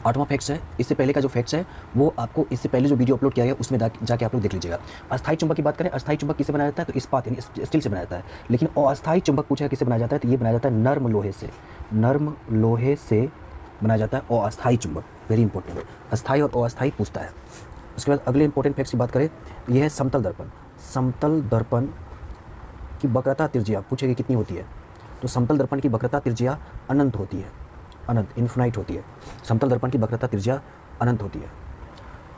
8वां facts है। इससे पहले का जो फैक्ट्स है वो आपको इससे पहले जो वीडियो अपलोड किया गया उसमें जाके आप लोग देख लीजिएगा। अस्थायी चुंबक की बात करें, अस्थायी चुंबक किससे बनाया जाता है? तो इस्पात यानी स्टील से बनाया जाता है। लेकिन अस्थायी चुंबक पूछा किससे बनाया जाता है? तो ये बनाया जाता है नर्म लोहे से। नर्म लोहे से बनाया जाता है अस्थायी चुंबक। वेरी इंपॉर्टेंट, अस्थायी और अस्थायी पूछता है। उसके बाद अगले इंपॉर्टेंट फैक्ट्स की बात करें, यह है समतल दर्पण। समतल दर्पण की वक्रता त्रिज्या पूछेगी कितनी होती है? तो समतल दर्पण की वक्रता त्रिज्या अनंत होती है, अनंत, इन्फिनाइट होती है। समतल दर्पण की वक्रता त्रिज्या अनंत होती है।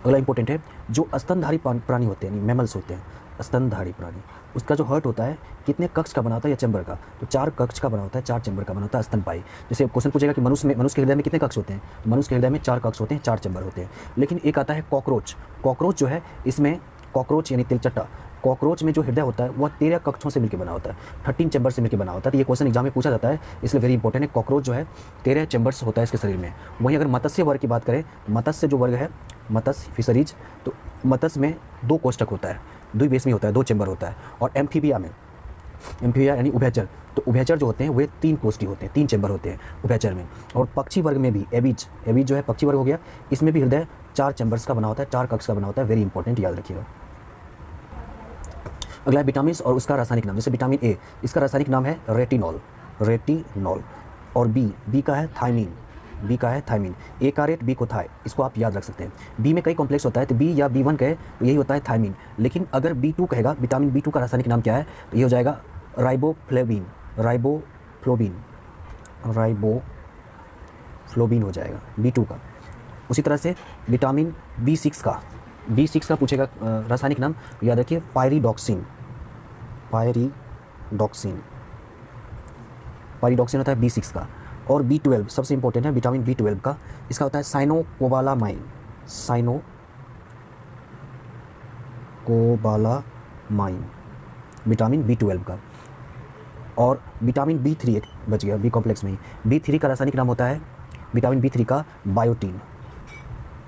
अगला इंपॉर्टेंट है, जो स्तनधारी प्राणी होते हैं, मैमल्स होते हैं, स्तनधारी प्राणी, उसका जो हर्ट होता है कितने कक्ष का बना होता है या चैम्बर का? तो 4 कक्ष का बना होता है, 4 चैम्बर का बना होता है स्तनपाई। जैसे क्वेश्चन पूछेगा कि मनुष्य के हृदय में कितने कक्ष होते हैं? तो मनुष्य के हृदय में 4 कक्ष होते हैं, 4 चैम्बर होते हैं। लेकिन एक आता है कॉकरोच। कॉकरोच जो है, इसमें कॉकरोच यानी तिलचट्टा, कॉकरोच में जो हृदय होता है वह 13 कक्षों से मिलकर बना होता है, 13 चैम्बर से मिलकर बना होता है। तो ये क्वेश्चन एग्जाम में पूछा जाता है, इसलिए वेरी इंपॉर्टेंट है। कॉकरोच जो है 13 चैम्बर्स होता है इसके शरीर में। वहीं अगर मत्स्य वर्ग की बात करें, मत्स्य जो वर्ग है, मत्स्य फिशरीज, तो मत्स्य में 2 कोष्ठक होता है, द्विवेशमी होता है, 2 चैम्बर होता है। और एम्फीबिया में, एम्फीबिया यानी उभयचर, तो उभयचर जो होते हैं वे 3 कोष्ठी होते हैं, 3 चैम्बर होते हैं उभयचर में। और पक्षी वर्ग में भी एबीज, एबीज जो है पक्षी वर्ग हो गया, इसमें भी हृदय 4 चैम्बर्स का बना होता है, 4 कक्ष का बना होता है। वेरी इंपॉर्टेंट, याद रखिएगा। अगला है विटामिन और उसका रासायनिक नाम। जैसे विटामिन ए, इसका रासायनिक नाम है रेटिनॉल, रेटिनॉल। और बी का है थायमीन, बी का है थायमीन। ए का रेट, बी को थाय, इसको आप याद रख सकते हैं। बी में कई कॉम्प्लेक्स होता है, तो बी या B1 कहे तो यही होता है थायमीन। लेकिन अगर B2 कहेगा, विटामिन B2 का रासायनिक नाम क्या है? तो ये हो जाएगा राइबोफ्लेविन, राइबोफ्लोबिन, राइबोफ्लोबिन हो जाएगा B2 का। उसी तरह से विटामिन B6 का पूछेगा रासायनिक नाम, याद रखिए पायरिडॉक्सिन, पायरिडॉक्सिन, पायरिडॉक्सिन होता है B6 का। और B12 सबसे इंपॉर्टेंट है, विटामिन B12 का, इसका होता है साइनोकोबालामाइन, साइनोकोबालामाइन, विटामिन B12 का। और विटामिन B3 एक बच गया B कॉम्प्लेक्स में ही, B3 का रासायनिक नाम होता है विटामिन B3 का बायोटीन,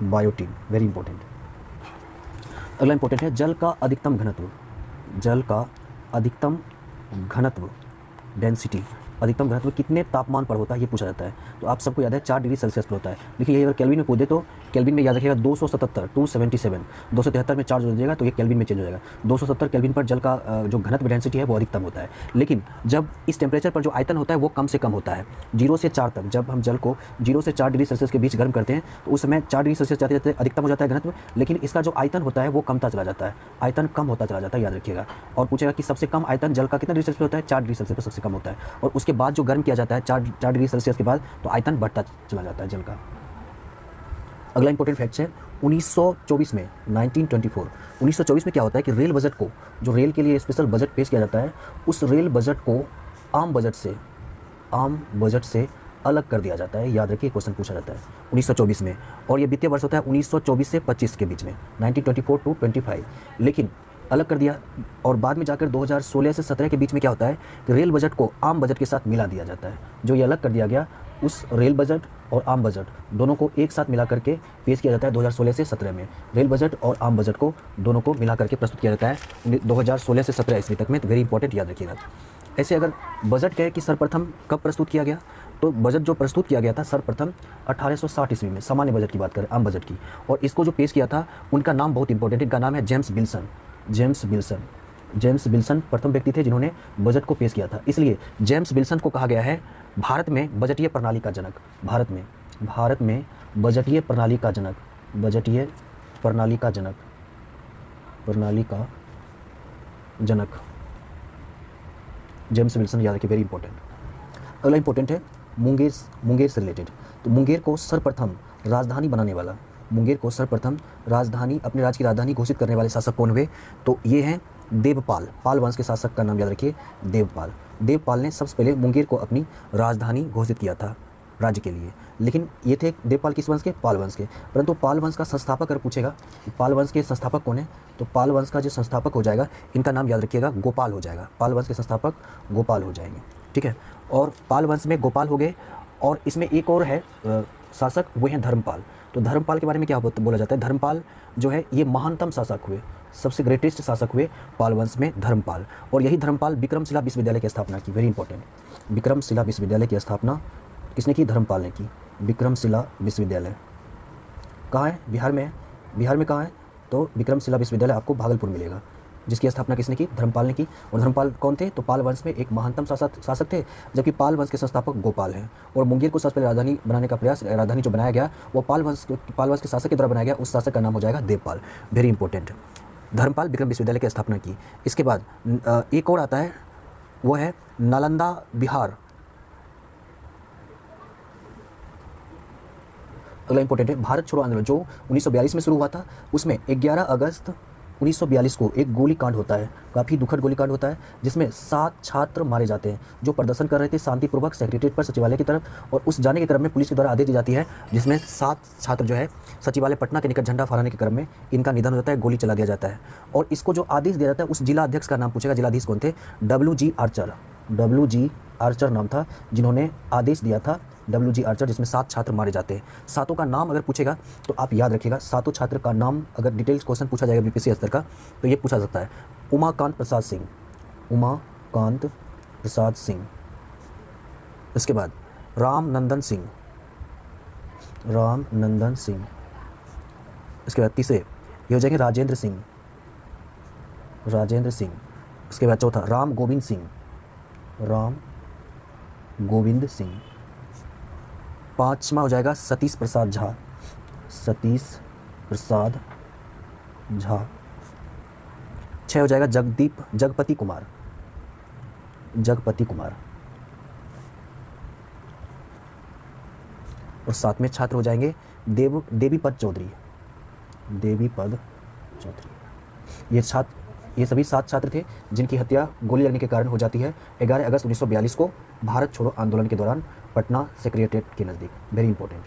बायोटीन, वेरी इंपॉर्टेंट। अगला इंपॉर्टेंट है जल का अधिकतम घनत्व, जल का अधिकतम घनत्व, डेंसिटी, अधिकतम घनत्व कितने तापमान पर होता है ये पूछा जाता है। तो आप सबको याद है 4 डिग्री सेल्सियस पर होता है। देखिए ये अगर केल्विन में पूछे तो केल्विन में याद रखिएगा 277, 273 में 4 जोड़ दीजिएगा तो ये केल्विन में चेंज हो जाएगा। 270 केल्विन पर जल का जो घनत्व डेंसिटी है वो अधिकतम होता है। लेकिन जब इस टेम्परेचर पर जो आयतन होता है वो कम से कम होता है, 0 से 4 तक। जब हम जल को 0 से 4 डिग्री सेल्सियस के बीच गर्म करते हैं तो उस समय 4 डिग्री सेल्सियस जाते जाते अधिकतम हो जाता है घनत्व, लेकिन इसका जो आयतन होता है वो कमता चला जाता है, आयतन कम होता चला जाता है, याद रखिएगा। और पूछेगा कि सबसे कम आयतन जल का कितना डिग्री सेल्सियस होता है? 4 डिग्री सेल्सियस पर सबसे कम होता है। और उसके बाद जो गर्म किया जाता है 4 डिग्री सेल्सियस के बाद तो आयतन बढ़ता चला जाता है जल का। अगला इंपॉर्टेंट फैक्ट है 1924 में, 1924 में क्या होता है कि रेल बजट को, जो रेल के लिए स्पेशल बजट पेश किया जाता है, उस रेल बजट को आम बजट से अलग कर दिया जाता है। याद रखिए क्वेश्चन पूछा जाता है 1924 में। और ये वित्तीय वर्ष होता है 1924 से 25 के बीच में, 1924 to 25। लेकिन अलग कर दिया और बाद में जाकर 2016 से 17 के बीच में क्या होता है कि रेल बजट को आम बजट के साथ मिला दिया जाता है। जो ये अलग कर दिया गया, उस रेल बजट और आम बजट दोनों को एक साथ मिला करके पेश किया जाता है 2016 से 17 में। रेल बजट और आम बजट को दोनों को मिला करके प्रस्तुत किया जाता है 2016 से 17 ईस्वी तक में। तो वेरी इंपॉर्टेंट, याद रखिएगा। ऐसे अगर बजट कहे कि सर्वप्रथम कब प्रस्तुत किया गया, तो बजट जो प्रस्तुत किया गया था सर्वप्रथम 1860 ईस्वी में, सामान्य बजट की बात करें, आम बजट की। और इसको जो पेश किया था उनका नाम बहुत इंपॉर्टेंट, इनका नाम है James Bilson, James Bilson. James Bilson प्रथम व्यक्ति थे जिन्होंने बजट को पेश किया था, इसलिए जेम्स बिल्सन को कहा गया है भारत में बजटीय प्रणाली का जनक। भारत में बजटीय प्रणाली का जनक, बजटीय प्रणाली का जनक, प्रणाली का जनक जेम्स विल्सन, याद रखिए, वेरी इंपॉर्टेंट। अगला इंपॉर्टेंट है मुंगेर से रिलेटेड। तो मुंगेर को सर्वप्रथम राजधानी बनाने वाला, मुंगेर को सर्वप्रथम राजधानी, अपने राज्य की राजधानी घोषित करने वाले शासक कौन हुए? तो ये हैं देवपाल, पाल वंश के शासक का नाम याद रखिए, देवपाल। देवपाल ने सबसे पहले मुंगेर को अपनी राजधानी घोषित किया था राज्य के लिए। लेकिन ये थे देवपाल किस वंश के? पाल वंश के। परंतु पाल वंश का संस्थापक अगर पूछेगा पाल वंश के संस्थापक कौन है, तो पाल वंश का जो संस्थापक हो जाएगा, इनका नाम याद रखिएगा, गोपाल हो जाएगा। पाल वंश के संस्थापक गोपाल हो जाएंगे, ठीक है। और पाल वंश में गोपाल हो गए। और इसमें एक और है शासक, वो हैं धर्मपाल। तो धर्मपाल के बारे में क्या बोला जाता है? धर्मपाल जो है ये महानतम शासक हुए, सबसे ग्रेटेस्ट शासक हुए पाल वंश में धर्मपाल। और यही धर्मपाल विक्रमशिला विश्वविद्यालय की स्थापना की, वेरी इंपॉर्टेंट। विक्रमशिला विश्वविद्यालय की स्थापना किसने की? धर्मपाल ने की, विक्रमशिला विश्वविद्यालय। कहाँ है? बिहार में है। बिहार में कहाँ है? तो विक्रमशिला विश्वविद्यालय आपको भागलपुर मिलेगा, जिसकी स्थापना किसने की? धर्मपाल ने की। और धर्मपाल कौन थे? तो पाल वंश में एक महानतम शासक थे, जबकि पाल वंश के संस्थापक गोपाल हैं। और मुंगेर को सबसे पहले राजधानी बनाने का प्रयास, राजधानी जो बनाया गया वो पाल वंश के शासक के द्वारा बनाया गया। उस शासक का नाम हो जाएगा देवपाल। Very important. धर्मपाल विक्रम विश्वविद्यालय की स्थापना की। इसके बाद एक और आता है, वो है नालंदा बिहार। अगला इंपॉर्टेंट है भारत छोड़ो आंदोलन जो 1942 में शुरू हुआ था। उसमें 11 अगस्त 1942 को एक गोलीकांड होता है, काफ़ी दुखद गोलीकांड होता है, जिसमें 7 छात्र मारे जाते हैं जो प्रदर्शन कर रहे थे शांतिपूर्वक सेक्रेटरीट पर, सचिवालय की तरफ। और उस जाने के क्रम में पुलिस के द्वारा आदेश दी जाती है, जिसमें 7 छात्र जो है सचिवालय पटना के निकट झंडा फहराने के क्रम में इनका निधन हो जाता है, गोली चला दिया जाता है। और इसको जो आदेश दिया जाता है उस जिला अध्यक्ष का नाम पूछेगा। जिलाधीश कौन थे? WG Archer. WG आर्चर नाम था जिन्होंने आदेश दिया था, WG आर्चर, जिसमें 7 छात्र मारे जाते हैं। सातों का नाम अगर पूछेगा तो आप याद रखिएगा, सातों छात्र का नाम अगर डिटेल्स क्वेश्चन पूछा जाएगा BPSC स्तर का तो ये पूछा सकता है। उमाकांत प्रसाद सिंह, उमाकांत प्रसाद सिंह। इसके बाद रामनंदन सिंह, रामनंदन सिंह। इसके बाद तीसरे ये हो जाएंगे राजेंद्र सिंह, राजेंद्र सिंह। इसके बाद चौथा राम गोविंद सिंह, राम गोविंद सिंह। पांचवा हो जाएगा सतीश प्रसाद झा, सतीश प्रसाद झा। 6 हो जाएगा जगपति कुमार, जगपति कुमार। और 7वें छात्र हो जाएंगे देवीपद चौधरी, देवीपद चौधरी। ये सभी 7 छात्र थे जिनकी हत्या गोली लगने के कारण हो जाती है 11 अगस्त 1942 को भारत छोड़ो आंदोलन के दौरान पटना सेक्रेटेरिएट के नज़दीक। Very important.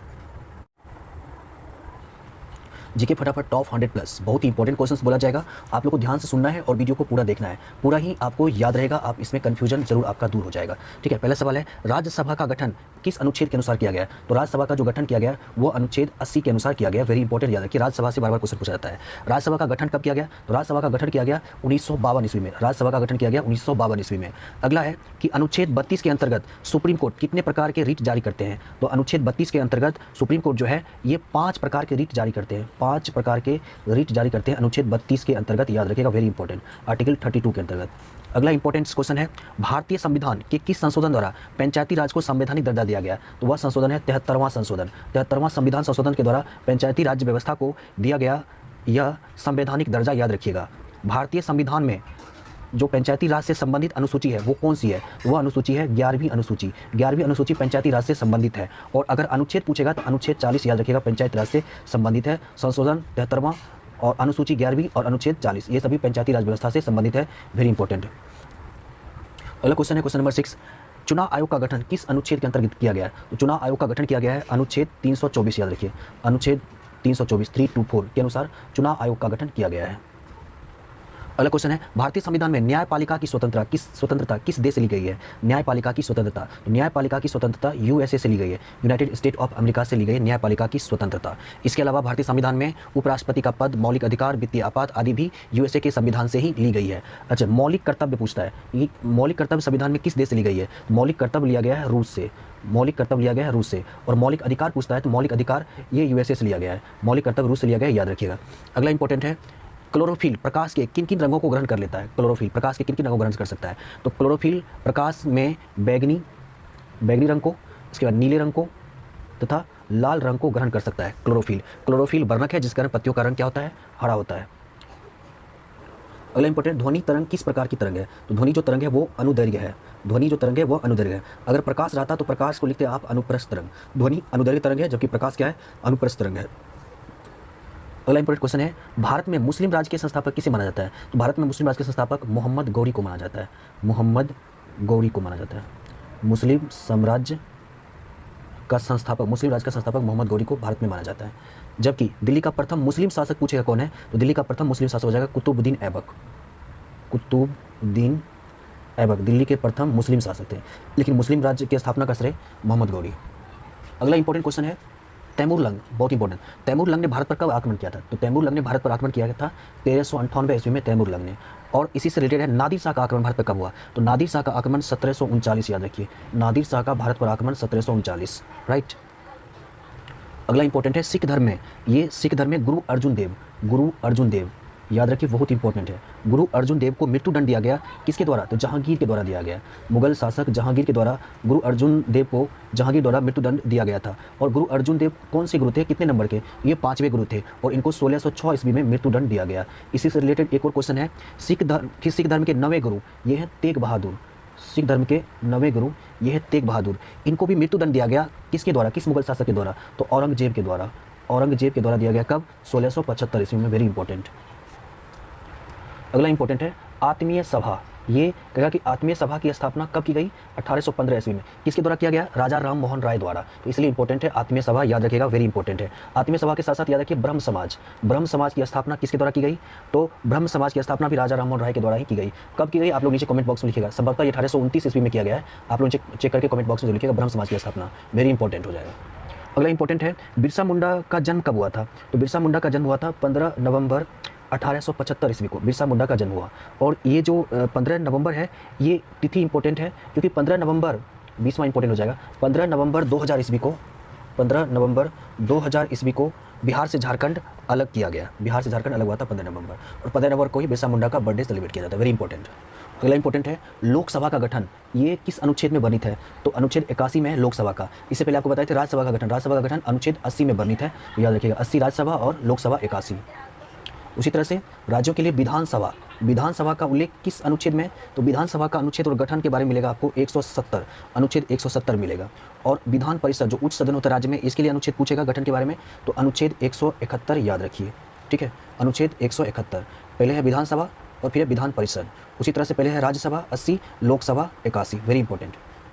जीके फटाफट टॉप 100+, बहुत ही इंपॉर्टेंट क्वेश्चंस बोला जाएगा। आप लोग को ध्यान से सुनना है और वीडियो को पूरा देखना है, पूरा ही आपको याद रहेगा, आप इसमें कन्फ्यूजन जरूर आपका दूर हो जाएगा। ठीक है, पहला सवाल है राज्यसभा का गठन किस अनुच्छेद के अनुसार किया गया? तो राज्यसभा का जो गठन किया गया वो अनुच्छेद 80 के अनुसार किया गया। वेरी इंपॉर्टेंट, याद रखिए, राज्यसभा से बार बार क्वेश्चन पूछा जाता है। राज्यसभा का गठन कब किया गया? तो राज्यसभा का गठन किया गया 1952 ईस्वी में। राज्यसभा का गठन किया गया 1952 ईस्वी में। अगला है कि अनुच्छेद 32 के अंतर्गत सुप्रीम कोर्ट कितने प्रकार के रिट जारी करते हैं? तो अनुच्छेद 32 के अंतर्गत सुप्रीम कोर्ट जो है ये 5 प्रकार के रिट जारी करते हैं, 5 प्रकार के रिट जारी करते हैं अनुच्छेद 32 के अंतर्गत, याद रखिएगा। वेरी इंपॉर्टेंट, आर्टिकल 32 के अंतर्गत। अगला इंपॉर्टेंट क्वेश्चन है भारतीय संविधान के किस संशोधन द्वारा पंचायती राज को संवैधानिक दर्जा दिया गया? तो वह संशोधन है 73वां संशोधन। 73वां संविधान संशोधन के द्वारा पंचायती राज व्यवस्था को दिया गया यह संवैधानिक दर्जा, याद रखिएगा। भारतीय संविधान में जो पंचायती राज से संबंधित अनुसूची है वो कौन सी है? वह अनुसूची है 11वीं अनुसूची। 11वीं अनुसूची पंचायती राज से संबंधित है। और अगर अनुच्छेद पूछेगा तो अनुच्छेद 40 याद रखिएगा, पंचायती राज से संबंधित है। संशोधन 73वां और अनुसूची 11वीं और अनुच्छेद 40 ये सभी पंचायती राज व्यवस्था से संबंधित है। Very important. अगला क्वेश्चन है क्वेश्चन नंबर 6, चुनाव आयोग का गठन किस अनुच्छेद के अंतर्गत किया गया है? तो चुनाव आयोग का गठन किया गया है अनुच्छेद 324, याद रखिए, अनुच्छेद 324 324 के अनुसार चुनाव आयोग का गठन किया गया है। अगला क्वेश्चन है भारतीय संविधान में न्यायपालिका की स्वतंत्रता किस देश से ली गई है? न्यायपालिका की स्वतंत्रता, तो न्यायपालिका की स्वतंत्रता USA से ली गई है, यूनाइटेड स्टेट ऑफ अमेरिका से ली गई है न्यायपालिका की स्वतंत्रता। इसके अलावा भारतीय संविधान में उपराष्ट्रपति का पद, मौलिक अधिकार, वित्तीय आपात आदि भी USA के संविधान से ही ली गई है। अच्छा, मौलिक कर्तव्य पूछता है, ये मौलिक कर्तव्य संविधान में किस देश से ली गई है? मौलिक कर्तव्य लिया गया है रूस से, मौलिक कर्तव्य लिया गया है रूस से। और मौलिक अधिकार पूछता है तो मौलिक अधिकार ये USA से लिया गया है, मौलिक कर्तव्य रूस से लिया गया है, याद रखिएगा। अगला इंपॉर्टेंट है क्लोरोफिल प्रकाश के किन किन रंगों को ग्रहण कर लेता है? क्लोरोफिल प्रकाश के किन किन रंगों को ग्रहण कर सकता है? तो क्लोरोफिल प्रकाश में बैगनी रंग को, इसके बाद नीले रंग को तथा लाल रंग को ग्रहण कर सकता है। क्लोरोफिल वर्णक है जिस कारण पत्तियों का रंग क्या होता है? हरा होता है। अगला इंपॉर्टेंट, ध्वनि तरंग किस प्रकार की तरंग है? तो ध्वनि जो तरंग है वो अनुदैर्घ्य है, ध्वनि जो तरंग है वो अनुदैर्घ्य है। अगर प्रकाश रहता तो प्रकाश को लिखते आप अनुप्रस्थ तरंग। ध्वनि अनुदैर्घ्य तरंग है जबकि प्रकाश क्या है? अनुप्रस्थ तरंग है। अगला इंपॉर्टेंट क्वेश्चन है भारत में मुस्लिम राज्य के संस्थापक किसे माना जाता है? तो भारत में मुस्लिम राज्य के संस्थापक मोहम्मद गौरी को माना जाता है, मोहम्मद गौरी को माना जाता है। मुस्लिम साम्राज्य का संस्थापक, मुस्लिम राज्य का संस्थापक मोहम्मद गौरी को भारत में माना जाता है। जबकि दिल्ली का प्रथम मुस्लिम शासक पूछेगा कौन है? तो दिल्ली का प्रथम मुस्लिम शासक हो जाएगा कुतुबुद्दीन ऐबक। कुतुबुद्दीन ऐबक दिल्ली के प्रथम मुस्लिम शासक थे, लेकिन मुस्लिम राज्य की स्थापना का श्रेय मोहम्मद गौरी। अगला इंपॉर्टेंट क्वेश्चन है तैमूर लंग, बहुत इंपॉर्टेंट। तैमूर लंग ने भारत पर कब आक्रमण किया था? तो तैमूर लंग ने भारत पर आक्रमण किया था 1398 ईस्वी में तैमूर लंग ने। और इसी से रिलेटेड है नादिर शाह का आक्रमण भारत पर कब हुआ? तो नादिर शाह का आक्रमण 1739, याद रखिए, नादिर शाह का भारत पर आक्रमण 1739, राइट। अगला इंपॉर्टेंट है सिख धर्म में, ये सिख धर्म में गुरु अर्जुन देव याद रखिए, बहुत इंपॉर्टेंट है। गुरु अर्जुन देव को मृत्युदंड दिया गया, किसके द्वारा? तो जहांगीर के द्वारा दिया गया। मुगल शासक जहांगीर के द्वारा गुरु अर्जुन देव को जहांगीर द्वारा मृत्युदंड दिया गया था। और गुरु अर्जुन देव कौन से गुरु थे, कितने नंबर के? ये 5वें गुरु थे और इनको 1606 ईस्वी में मृत्युदंड दिया गया। इसी से रिलेटेड एक और क्वेश्चन है, सिख धर्म के 9वें गुरु ये हैं तेग बहादुर। सिख धर्म के 9वें गुरु ये है तेग बहादुर। इनको भी मृत्युदंड दिया गया, किसके द्वारा, किस मुगल शासक के द्वारा? तो औरंगजेब के द्वारा। औरंगजेब के द्वारा दिया गया, कब? 1675 ईस्वी में। Very important. अगला इंपॉर्टेंट है आत्मीय सभा। ये कहेगा कि आत्मीय सभा की स्थापना कब की गई? 1815 ईस्वी में। किसके द्वारा किया गया? राजा राम मोहन राय द्वारा। तो इसलिए इंपॉर्टेंट है आत्मीय सभा, याद रखिएगा, वेरी इंपॉर्टेंट है। आत्मीय सभा के साथ साथ याद रखिए ब्रह्म समाज। ब्रह्म समाज की स्थापना किसके द्वारा की गई? तो ब्रह्म समाज की स्थापना भी राजा राम मोहन राय के द्वारा ही की गई। कब की गई? आप लोग नीचे कमेंट बॉक्स में लिखिएगा। संभवतः 1829 ईस्वी में किया गया है। आप लोग चेक करके कमेंट बॉक्स में लिखिएगा ब्रह्म समाज की स्थापना, वेरी इंपॉर्टेंट हो जाएगा। अगला इंपॉर्टेंट है बिरसा मुंडा का जन्म कब हुआ था? तो बिरसा मुंडा का जन्म हुआ था 15 नवंबर 1875 ईस्वी को बिरसा मुंडा का जन्म हुआ। और ये जो 15 नवंबर है, ये तिथि इंपॉर्टेंट है क्योंकि 15 नवंबर 20वां इंपॉर्टेंट हो जाएगा। 15 नवंबर 2000 ईस्वी को 15 नवंबर 2000 ईस्वी को बिहार से झारखंड अलग किया गया। बिहार से झारखंड अलग हुआ था 15 नवंबर, और 15 नवंबर को ही बिरसा मुंडा का बर्थडे सेलिब्रेट किया जाता है, वेरी इंपॉर्टेंट। अगला इंपॉर्टेंट है लोकसभा का गठन, ये किस अनुच्छेद में वर्णित है? तो अनुच्छेद 81 में है लोकसभा का। इससे पहले आपको बताया था राज्यसभा का गठन। राज्यसभा का गठन अनुच्छेद 80 में वर्णित है, याद रखिएगा। 80 राज्यसभा और लोकसभा 81। उसी तरह से राज्यों के लिए विधानसभा, विधानसभा का उल्लेख किस अनुच्छेद में? तो विधानसभा का अनुच्छेद और गठन के बारे में मिलेगा आपको 170, अनुच्छेद 170 मिलेगा। और विधान परिषद जो उच्च सदन होता है राज्य में, इसके लिए अनुच्छेद पूछेगा गठन के बारे में, तो अनुच्छेद 171 याद रखिए, ठीक है। अनुच्छेद 171, पहले है विधानसभा और फिर है विधान परिषद। उसी तरह से पहले है राज्यसभा 80, लोकसभा 81, वेरी इंपॉर्टेंट।